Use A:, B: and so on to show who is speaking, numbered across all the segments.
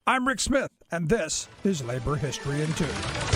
A: I'm Rick Smith, and this is Labor History in 2.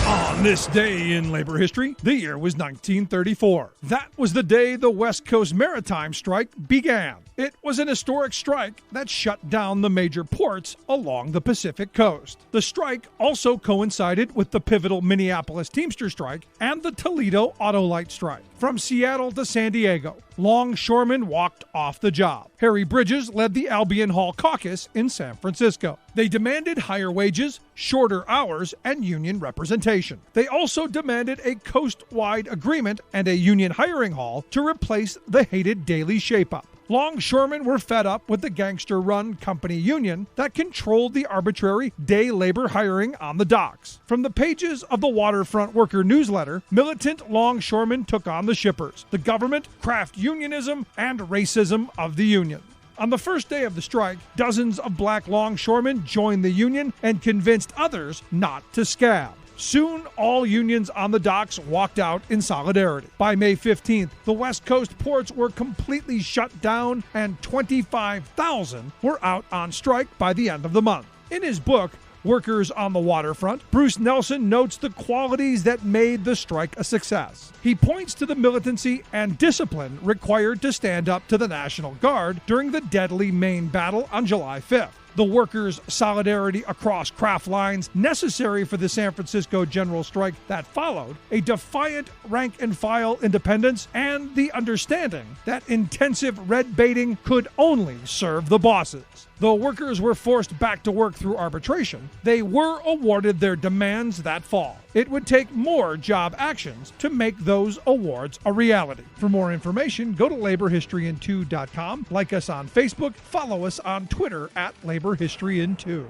A: On this day in labor history, the year was 1934. That was the day the West Coast Maritime strike began. It was an historic strike that shut down the major ports along the Pacific coast. The strike also coincided with the pivotal Minneapolis Teamsters strike and the Toledo Auto-Lite strike. From Seattle to San Diego, longshoremen walked off the job. Harry Bridges led the Albion caucus in San Francisco. They demanded higher wages, shorter hours, and union representation. They also demanded a coast-wide agreement and a union hiring hall to replace the hated daily shapeup. Longshoremen were fed up with the gangster-run company union that controlled the arbitrary day labor hiring on the docks. From the pages of the Waterfront Worker newsletter, militant longshoremen took on the shippers, the government, craft unionism, and racism of the union. On the first day of the strike, dozens of black longshoremen joined the union and convinced others not to scab. Soon, all unions on the docks walked out in solidarity. By May 15th, the West Coast ports were completely shut down and 25,000 were out on strike by the end of the month. In his book, Workers on the Waterfront, Bruce Nelson notes the qualities that made the strike a success. He points to the militancy and discipline required to stand up to the National Guard during the deadly Maine battle on July 5th. The workers' solidarity across craft lines necessary for the San Francisco general strike that followed, a defiant rank-and-file independence, and the understanding that intensive red baiting could only serve the bosses. Though workers were forced back to work through arbitration, they were awarded their demands that fall. It would take more job actions to make those awards a reality. For more information, go to laborhistoryin2.com, like us on Facebook, follow us on Twitter at LaborHistoryIn2.